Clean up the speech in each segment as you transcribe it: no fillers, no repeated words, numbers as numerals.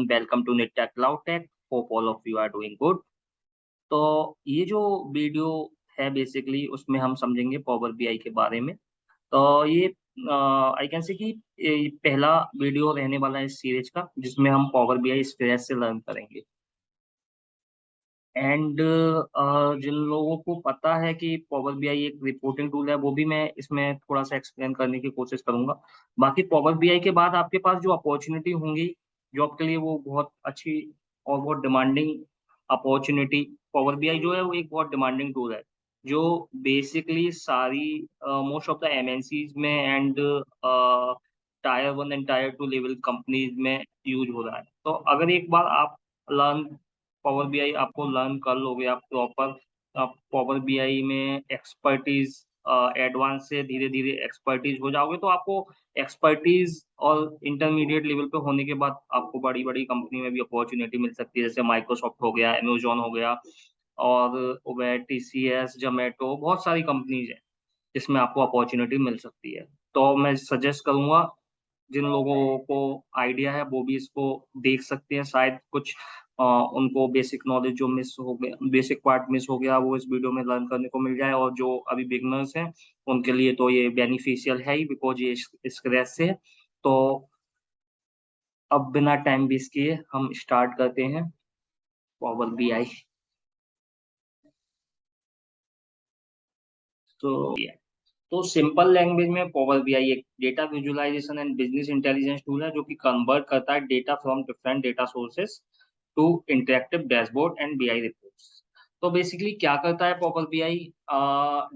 Welcome to Knit Cloud Tech. Hope all of you are doing good. तो ये जो video है basically उसमें हम समझेंगे पावर बीआई के बारे में। तो ये आई कैन से कि ये पहला वीडियो रहने वाला है इस सीरीज का जिसमें हम पावर बीआई स्क्रैच से लर्न करेंगे। एंड जिन लोगों को पता है कि पावर बीआई एक रिपोर्टिंग टूल है वो भी मैं इसमें थोड़ा सा एक्सप्लेन करने की कोशिश करूंगा। बाकी पावर बीआई के बाद आपके पास जो अपॉर्चुनिटी होंगी जॉब के लिए वो बहुत अच्छी और बहुत डिमांडिंग अपॉर्चुनिटी। पावर बीआई जो है वो एक बहुत डिमांडिंग टूल है जो बेसिकली सारी मोस्ट ऑफ द एमएनसीज में and tier one and tier two level companies में यूज हो रहा है। तो अगर एक बार आप लर्न पावर बीआई आपको लर्न कर लोगे आप प्रॉपर पावर बीआई में एक्सपर्टीज एडवांस से धीरे धीरे एक्सपर्टीज हो जाओगे तो आपको एक्सपर्टीज और इंटरमीडिएट लेवल पे होने के बाद आपको बड़ी बड़ी कंपनी में भी अपॉर्चुनिटी मिल सकती है, जैसे माइक्रोसॉफ्ट हो गया, अमेजोन हो गया और उबेर, टीसीएस, जोमेटो, बहुत सारी कंपनीज हैं जिसमें आपको अपॉर्चुनिटी मिल सकती है। तो मैं सजेस्ट करूंगा जिन लोगों को आइडिया है वो भी इसको देख सकते हैं। शायद कुछ उनको बेसिक नॉलेज जो मिस हो गया, बेसिक पार्ट मिस हो गया, वो इस वीडियो में लर्न करने को मिल जाए। और जो अभी बिगनर्स हैं उनके लिए तो ये बेनिफिशियल है ही बिकॉज ये स्क्रैच से है। तो अब बिना टाइम वेस्ट किए हम स्टार्ट करते हैं पावर बीआई। तो सिंपल लैंग्वेज में पावर बीआई एक data visualisation and business intelligence tool है जो कि कन्वर्ट करता है data from different data sources to interactive dashboard and BI reports. तो बेसिकली क्या करता है पावर बीआई?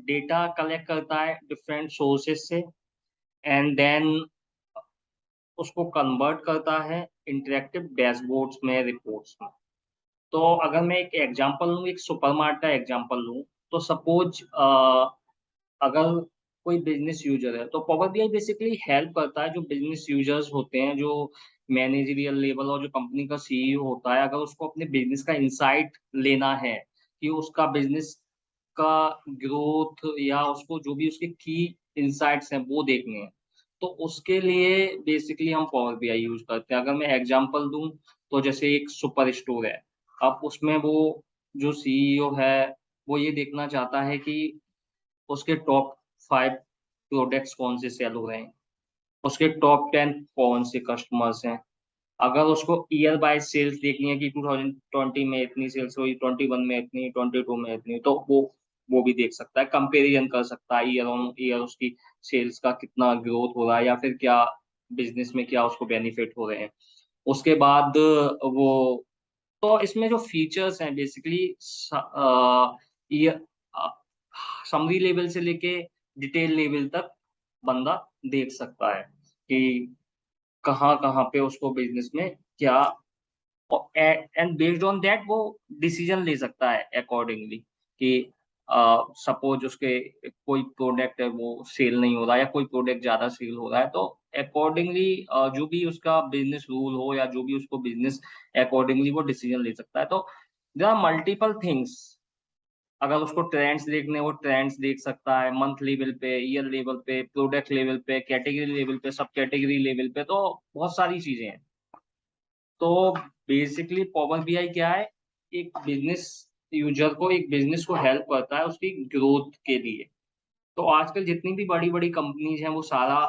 डेटा कलेक्ट करता है डिफरेंट सोर्सेस से एंड देन उसको कन्वर्ट करता है इंटरेक्टिव डैशबोर्ड्स में, रिपोर्ट्स में। तो अगर मैं एक एग्जांपल लूँ, एक सुपरमार्ट का एग्जांपल लूँ, तो सपोज अगर कोई बिजनेस यूजर है तो पावर बीआई बेसिकली हेल्प करता है जो बिजनेस यूजर्स होते हैं, जो मैनेजरियल लेवल और जो कंपनी का सीईओ होता है, अगर उसको अपने बिजनेस का इंसाइट लेना है कि उसका बिजनेस का ग्रोथ या उसको जो भी उसके की इंसाइट्स हैं वो देखने हैं, तो उसके लिए बेसिकली हम पावर बीआई यूज करते हैं। अगर मैं एग्जांपल दूं तो जैसे एक सुपर स्टोर है, अब उसमें वो जो सीईओ है वो ये देखना चाहता है कि उसके टॉप 5 प्रोडक्ट्स कौन से सेल हो रहे हैं, उसके टॉप 10 कौन से कस्टमर्स हैं। अगर उसको ईयर बाय सेल्स देखनी है कि 2020 में इतनी सेल्स हुई, 21 में इतनी, 22 में इतनी, तो वो भी देख सकता है, कंपैरिजन कर सकता है ईयर ऑन ईयर उसकी सेल्स का कितना ग्रोथ हो रहा है या फिर क्या बिजनेस में क्या उसको बेनिफिट हो रहे हैं। उसके बाद वो, तो इसमें जो फीचर्स हैं बेसिकली ये समरी लेवल से लेके डिटेल लेवल तक बंदा देख सकता है कि कहाँ कहाँ पे उसको बिजनेस में क्या, एंड बेस्ड ऑन दैट वो डिसीजन ले सकता है अकॉर्डिंगली कि सपोज उसके कोई प्रोडक्ट है वो सेल नहीं हो रहा या कोई प्रोडक्ट ज्यादा सेल हो रहा है, तो अकॉर्डिंगली जो भी उसका बिजनेस रूल हो या जो भी उसको बिजनेस अकॉर्डिंगली वो डिसीजन ले सकता है। तो देयर आर मल्टीपल थिंग्स। अगर उसको ट्रेंड्स देखने वो ट्रेंड्स देख सकता है मंथ लेवल पे, ईयर लेवल पे, प्रोडक्ट लेवल पे, कैटेगरी लेवल पे, सब कैटेगरी लेवल पे, तो बहुत सारी चीजें हैं। तो बेसिकली पावर बीआई क्या है? एक बिजनेस यूजर को, एक बिजनेस को हेल्प करता है उसकी ग्रोथ के लिए। तो आजकल जितनी भी बड़ी बड़ी कंपनीज हैं वो सारा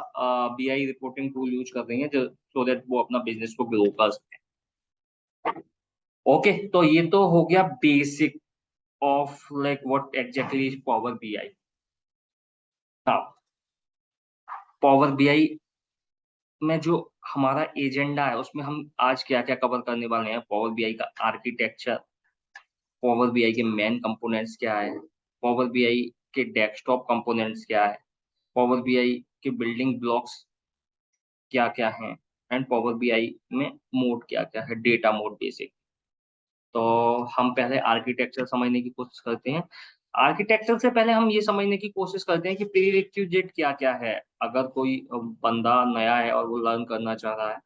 बीआई रिपोर्टिंग टूल यूज कर रही हैं सो दैट वो अपना बिजनेस को ग्रो कर सके। ओके, तो ये तो हो गया basic of like what exactly is power BI. Now power BI में जो हमारा एजेंडा है उसमें हम आज क्या क्या कवर करने वाले हैं? पावर बीआई का आर्किटेक्चर, पावर बीआई के मेन कंपोनेंट्स क्या है, पावर बीआई के डेस्कटॉप कंपोनेंट्स क्या है, पावर बीआई के बिल्डिंग ब्लॉक्स क्या क्या हैं, एंड पावर बीआई में मोड क्या क्या है, डेटा मोड बेसिक। तो हम पहले आर्किटेक्चर समझने की कोशिश करते हैं। आर्किटेक्चर से पहले हम ये समझने की कोशिश करते हैं कि प्रीरिक्विजिट क्या क्या है अगर कोई बंदा नया है और वो लर्न करना चाह रहा है।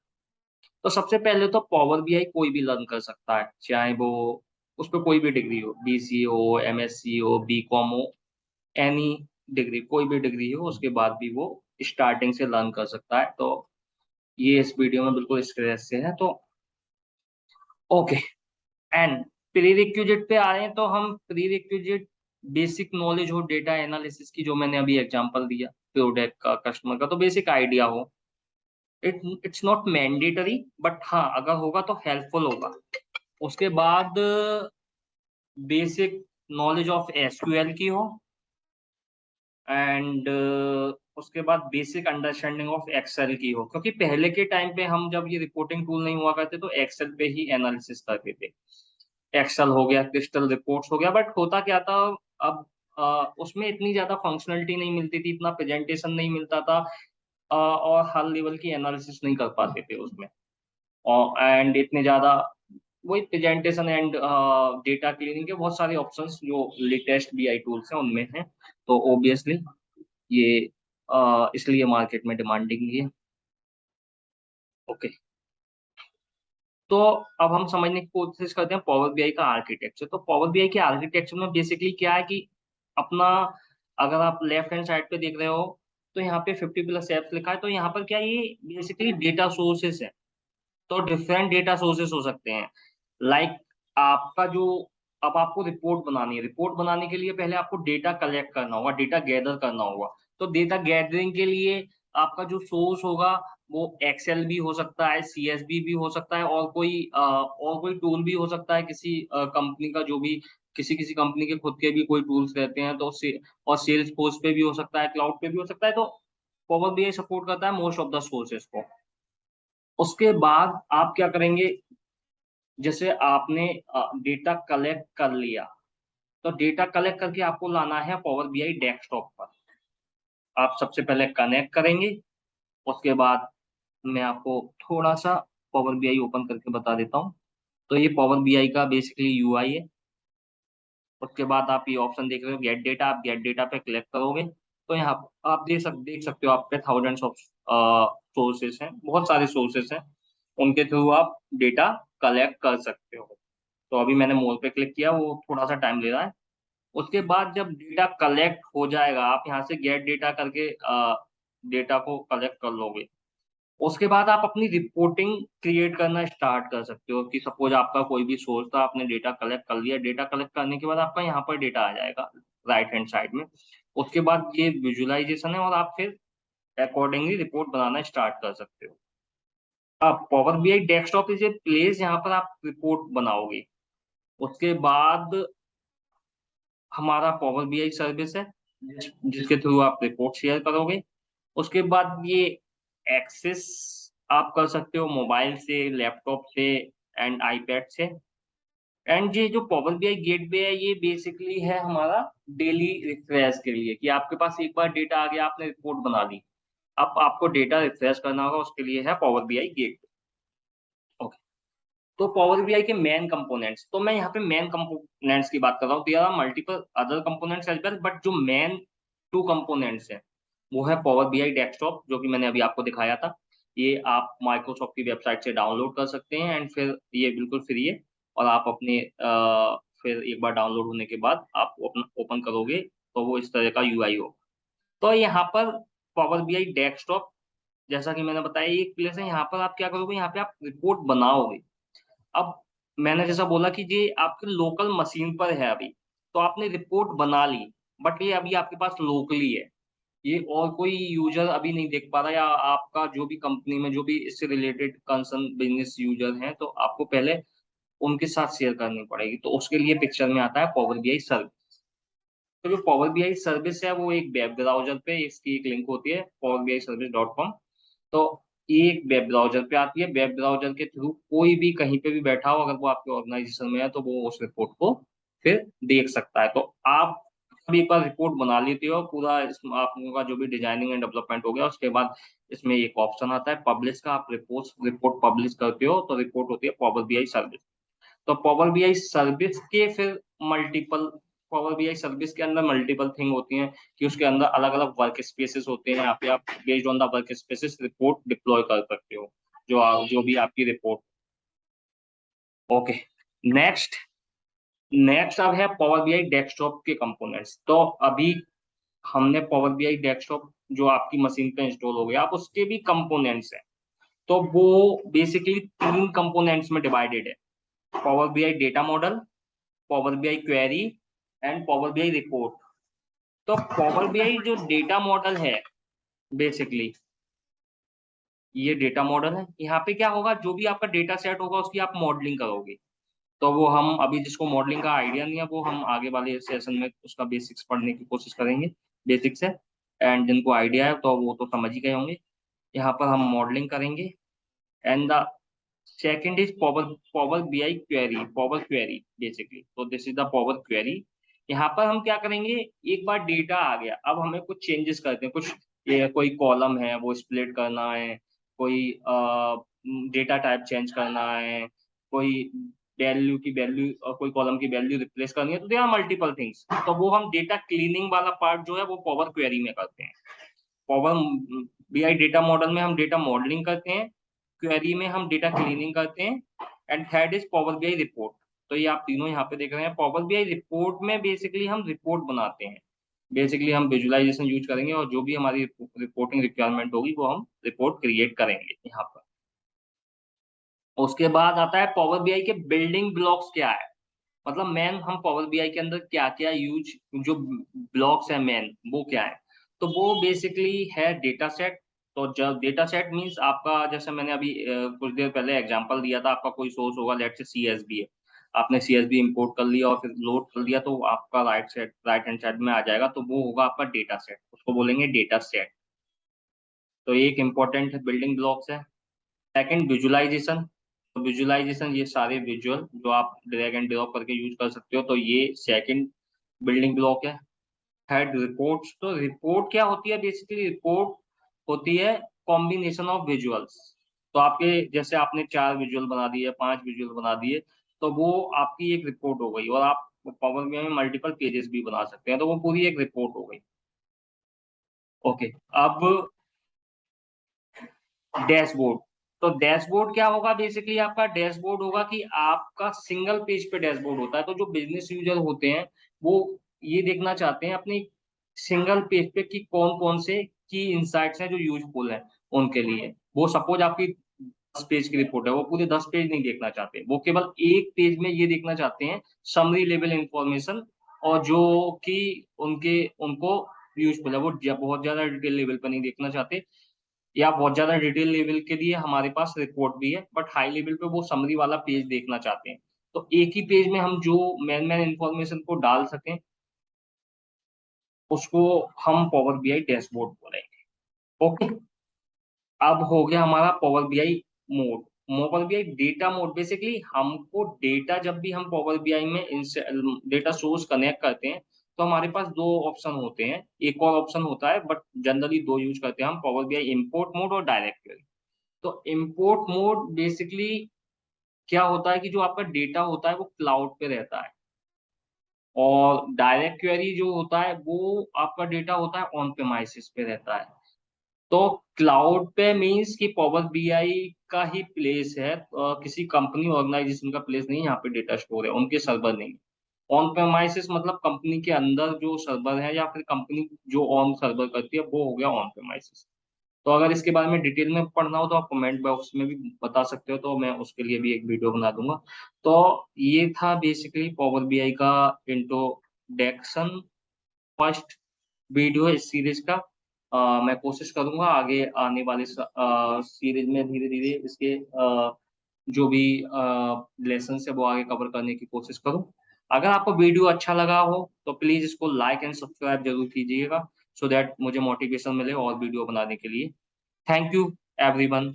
तो सबसे पहले तो पावर बीआई कोई भी लर्न कर सकता है, चाहे वो उस पर कोई भी डिग्री हो, बीसी हो, एमएससी हो, बीकॉम हो, एनी डिग्री, कोई भी डिग्री हो उसके बाद भी वो स्टार्टिंग से लर्न कर सकता है। तो ये इस वीडियो में बिल्कुल स्क्रैच से है। तो ओके, एंड प्री रिक्विजिट पे आए तो हम प्री रिक्विजिट बेसिक नॉलेज हो डेटा एनालिसिस की, जो मैंने अभी एग्जांपल दिया प्रोडक्ट का कस्टमर का, तो बेसिक आइडिया हो। इट्स नॉट मैंडेटरी, बट हाँ अगर होगा तो हेल्पफुल होगा। उसके बाद बेसिक नॉलेज ऑफ एसक्यूएल की हो, एंड उसके बाद बेसिक अंडरस्टैंडिंग ऑफ एक्सेल की हो, क्योंकि पहले के टाइम पे हम जब ये रिपोर्टिंग टूल नहीं हुआ करते तो एक्सेल पे ही एनालिसिस करते थे। एक्सेल हो गया, क्रिस्टल रिपोर्ट्स हो गया, बट होता क्या था, अब उसमें इतनी ज्यादा फंक्शनलिटी नहीं मिलती थी, इतना प्रेजेंटेशन नहीं मिलता था, और हर लेवल की एनालिसिस नहीं कर पाते थे उसमें, और एंड इतने ज्यादा वही प्रेजेंटेशन एंड डेटा क्लीनिंग के बहुत सारे ऑप्शंस जो लेटेस्ट बीआई टूल्स हैं उनमें हैं। तो ऑब्वियसली ये इसलिए मार्केट में डिमांडिंग है। ओके, तो अब हम समझने की कोशिश करते हैं पावर बीआई का आर्किटेक्चर। तो पावर बीआई के आर्किटेक्चर में बेसिकली क्या है कि अपना, अगर आप लेफ्ट हैंड साइड पे देख रहे हो तो यहाँ पे 50+ एप्स लिखा है। तो यहाँ पर क्या है, ये बेसिकली डेटा सोर्सेस है। तो डिफरेंट डेटा सोर्सेस हो सकते हैं, लाइक आपका जो, अब आपको रिपोर्ट बनानी है, रिपोर्ट बनाने के लिए पहले आपको डेटा कलेक्ट करना होगा, डेटा गैदर करना होगा। तो डेटा गैदरिंग के लिए आपका जो सोर्स होगा वो एक्सेल भी हो सकता है, सीएसवी भी हो सकता है, और कोई टूल भी हो सकता है किसी कंपनी का, जो भी किसी किसी कंपनी के खुद के भी कोई टूल्स रहते हैं, तो और सेल्स फोर्स पे भी हो सकता है, क्लाउड पे भी हो सकता है। तो पावर बीआई सपोर्ट करता है मोस्ट ऑफ द सोर्सेस को। उसके बाद आप क्या करेंगे, जैसे आपने डेटा कलेक्ट कर लिया, तो डेटा कलेक्ट करके आपको लाना है पावर बीआई डेस्कटॉप पर। आप सबसे पहले कनेक्ट करेंगे। उसके बाद मैं आपको थोड़ा सा पावर बीआई ओपन करके बता देता हूँ। तो ये पावर बीआई का बेसिकली यूआई है। उसके बाद आप ये ऑप्शन देख रहे हो गेट डेटा, आप गेट डेटा पे क्लिक करोगे तो यहाँ आप देख सकते हो, आप पे थाउजेंड्स ऑफ सोर्सेस हैं, बहुत सारे सोर्सेस हैं, उनके थ्रू आप डेटा कलेक्ट कर सकते हो। तो अभी मैंने मोर पे क्लिक किया, वो थोड़ा सा टाइम ले रहा है। उसके बाद जब डेटा कलेक्ट हो जाएगा, आप यहाँ से गेट डेटा करके डेटा को कलेक्ट कर लोगे। उसके बाद आप अपनी रिपोर्टिंग क्रिएट करना स्टार्ट कर सकते हो, कि सपोज आपका कोई भी सोर्स था, आपने डेटा कलेक्ट कर लिया, डेटा कलेक्ट करने के बाद आपका यहाँ पर डेटा आ जाएगा राइट हैंड साइड में। उसके बाद ये विजुअलाइजेशन है, और आप फिर अकॉर्डिंगली रिपोर्ट बनाना स्टार्ट कर सकते हो। अब power BI desktop is a place जहाँ पर आप रिपोर्ट बनाओगे। उसके बाद हमारा पावर बीआई सर्विस है, जिसके थ्रू आप रिपोर्ट शेयर करोगे। उसके बाद ये एक्सेस आप कर सकते हो मोबाइल से, लैपटॉप से, एंड आईपैड से। एंड ये जो पावर बीआई गेटवे है, ये बेसिकली है हमारा डेली रिफ्रेश के लिए, कि आपके पास एक बार डेटा आ गया, आपने रिपोर्ट बना ली, अब आपको डेटा रिफ्रेश करना होगा, उसके लिए है पावर बीआई गेट। ओके, तो पावर बीआई के मेन कंपोनेंट्स, तो मैं यहाँ पे मेन कंपोनेंट्स की बात कर रहा हूँ। There are multiple other components as well, but जो मेन टू कंपोनेंट्स हैं वो है पावर बीआई डेस्कटॉप, जो कि मैंने अभी आपको दिखाया था। ये आप माइक्रोसॉफ्ट की वेबसाइट से डाउनलोड कर सकते हैं, एंड फिर ये बिल्कुल फ्री है। और आप अपने फिर एक बार डाउनलोड होने के बाद आप ओपन ओपन करोगे तो वो इस तरह का यूआई हो। तो यहाँ पर पावर बीआई डेस्कटॉप, जैसा कि मैंने बताया, ये एक प्लेस है, यहाँ पर आप क्या करोगे, यहाँ पे आप रिपोर्ट बनाओगे। अब मैंने जैसा बोला कि ये आपके लोकल मशीन पर है अभी, तो आपने रिपोर्ट बना ली, बट ये अभी आपके पास लोकली है, ये और कोई यूजर अभी नहीं देख पा रहा, या आपका जो भी कंपनी में जो भी इससे रिलेटेड कंसर्न बिजनेस यूजर हैं, तो आपको पहले उनके साथ शेयर करनी पड़ेगी। तो उसके लिए पिक्चर में आता है पावर बीआई सर्विस। तो जो पावर बीआई सर्विस है वो एक वेब ब्राउजर पे इसकी एक लिंक होती है, powerbi-service.com। तो ये एक वेब ब्राउजर पे आती है, वेब ब्राउजर के थ्रू कोई भी कहीं पे भी बैठा हो, अगर वो आपके ऑर्गेनाइजेशन में है, तो वो उस रिपोर्ट को फिर देख सकता है। तो आप जब एक बार रिपोर्ट बना लेते हो पूरा, इसमें आप लोगों का जो भी डिजाइनिंग एंड डेवलपमेंट हो गया, उसके बाद इसमें एक ऑप्शन आता है पब्लिश का, आप रिपोर्ट पब्लिश करते हो तो रिपोर्ट होती है पावर बीआई सर्विस। तो पावर बीआई सर्विस के फिर मल्टीपल, पावर बीआई सर्विस के अंदर मल्टीपल थिंग होती हैं, कि उसके अंदर अलग अलग वर्क स्पेसेस होते हैं, यहाँ पे आप based on the work spaces report deploy कर सकते हो, जो भी आपकी रिपोर्ट। ओके, नेक्स्ट नेक्स्ट अब है पावर बीआई डेस्कटॉप के कंपोनेंट्स। तो अभी हमने पावर बीआई डेस्कटॉप जो आपकी मशीन पे इंस्टॉल हो गया, आप उसके भी कंपोनेंट्स हैं। तो वो बेसिकली तीन कंपोनेंट्स में डिवाइडेड है। Power BI data model, power BI query and power BI report. तो पावर बीआई जो डेटा मॉडल है बेसिकली ये डेटा मॉडल है। यहाँ पे क्या होगा, जो भी आपका डेटा सेट होगा उसकी आप मॉडलिंग करोगे। तो वो हम अभी जिसको मॉडलिंग का आइडिया नहीं है वो हम आगे वाले सेशन में उसका बेसिक्स पढ़ने की कोशिश करेंगे, बेसिक्स है। एंड जिनको आइडिया है तो वो तो समझ ही गए होंगे। यहाँ पर हम मॉडलिंग करेंगे। And the second is power power BI query, power query basically. तो this is the power query. यहाँ पर हम क्या करेंगे, एक बार डेटा आ गया अब हमें कुछ चेंजेस करते हैं, कुछ ये कोई कॉलम है वो स्प्लिट करना है, कोई डेटा टाइप चेंज करना है, कोई वैल्यू की वैल्यू कोई कॉलम की वैल्यू रिप्लेस करनी है, तो दे आर मल्टीपल थिंग्स। तो वो हम डेटा क्लीनिंग वाला पार्ट जो है वो पावर क्वेरी में करते हैं। पावर बीआई डेटा मॉडल में हम डेटा मॉडलिंग करते हैं, क्वेरी में हम डेटा क्लीनिंग करते हैं, and third is power BI report. तो ये आप तीनों यहाँ पे देख रहे हैं। पावर बीआई रिपोर्ट में बेसिकली हम रिपोर्ट बनाते हैं, बेसिकली हम विजुअलाइजेशन यूज करेंगे और जो भी हमारी रिपोर्टिंग रिक्वायरमेंट होगी वो हम रिपोर्ट क्रिएट करेंगे यहाँ पर। उसके बाद आता है पावर बीआई के बिल्डिंग ब्लॉक्स क्या है, मतलब मेन हम पावर बीआई के अंदर क्या क्या यूज जो ब्लॉक्स है मेन वो क्या है। तो वो बेसिकली है डेटा सेट। तो जब डेटा सेट मीन्स आपका, जैसे मैंने अभी कुछ देर पहले एग्जांपल दिया था, आपका कोई सोर्स होगा, लेट से सीएसबी है, आपने सीएसबी इंपोर्ट कर लिया और फिर लोड कर दिया तो आपका राइट हैंड साइड में आ जाएगा, तो वो होगा आपका डेटा सेट, उसको बोलेंगे डेटा सेट। तो एक इंपॉर्टेंट बिल्डिंग ब्लॉक्स है। Second visualisation. तो विजुअलाइजेशन ये सारे विजुअल जो आप ड्रैग एंड ड्रॉप करके यूज कर सकते हो, तो ये सेकंड बिल्डिंग ब्लॉक है। Third reports. तो रिपोर्ट क्या होती है, बेसिकली रिपोर्ट होती है कॉम्बिनेशन ऑफ विजुअल्स। तो आपके जैसे आपने 4 विजुअल बना दिए, 5 विजुअल बना दिए, तो वो आपकी एक रिपोर्ट हो गई। और आप पावर बीआई में मल्टीपल पेजेस भी बना सकते हैं, तो वो पूरी एक रिपोर्ट हो गई। ओके। अब डैशबोर्ड। तो डैशबोर्ड क्या होगा, बेसिकली आपका डैशबोर्ड होगा कि आपका सिंगल पेज पे डैशबोर्ड होता है। तो जो बिजनेस यूजर होते हैं वो ये देखना चाहते हैं अपनी सिंगल पेज पे कि कौन कौन से की इंसाइट्स हैं जो यूजफुल हैं उनके लिए। वो सपोज आपकी 10 पेज की रिपोर्ट है, वो पूरे 10 पेज नहीं देखना चाहते, वो केवल एक पेज में ये देखना चाहते हैं समरी लेवल इंफॉर्मेशन, और जो कि उनके उनको यूजफुल है। वो बहुत ज्यादा डिटेल लेवल पर नहीं देखना चाहते, या बहुत ज्यादा डिटेल लेवल के लिए हमारे पास रिपोर्ट भी है, बट हाई लेवल पे वो समरी वाला पेज देखना चाहते हैं। तो एक ही पेज में हम जो मेन मेन इंफॉर्मेशन को डाल सकें उसको हम पावर बीआई डैशबोर्ड बोलेंगे। ओके। अब हो गया हमारा power BI mode. Power BI data mode, basically हमको डेटा जब भी हम पावर बीआई में डेटा सोर्स कनेक्ट करते हैं तो हमारे पास दो ऑप्शन होते हैं, एक और ऑप्शन होता है बट जनरली दो यूज करते हैं हम, पावर बीआई इंपोर्ट मोड और डायरेक्ट क्वेरी। तो इंपोर्ट मोड बेसिकली क्या होता है कि जो आपका डेटा होता है वो क्लाउड पे रहता है, और डायरेक्ट क्वेरी जो होता है वो आपका डेटा होता है ऑन प्रेमाइसिस पे रहता है। तो क्लाउड पे मींस कि पावर बीआई का ही प्लेस है, किसी कंपनी ऑर्गेनाइजेशन का प्लेस नहीं, यहाँ पे डेटा स्टोर है, उनके सर्वर नहीं। ऑन प्रेमाइसिस मतलब कंपनी के अंदर जो सर्वर है या फिर कंपनी जो ऑन सर्वर करती है वो हो गया ऑन प्रेमाइसिस। तो अगर इसके बारे में डिटेल में पढ़ना हो तो आप कमेंट बॉक्स में भी बता सकते हो, तो मैं उसके लिए भी एक वीडियो बना दूंगा। तो ये था बेसिकली पावर बीआई का इंट्रोडक्शन, फर्स्ट वीडियो है इस सीरीज का। मैं कोशिश करूंगा आगे आने वाले सीरीज में धीरे धीरे इसके जो भी लेसन है वो आगे कवर करने की कोशिश करूं। अगर आपको वीडियो अच्छा लगा हो तो प्लीज इसको लाइक एंड सब्सक्राइब जरूर कीजिएगा, सो दैट मुझे मोटिवेशन मिले और वीडियो बनाने के लिए। Thank you everyone.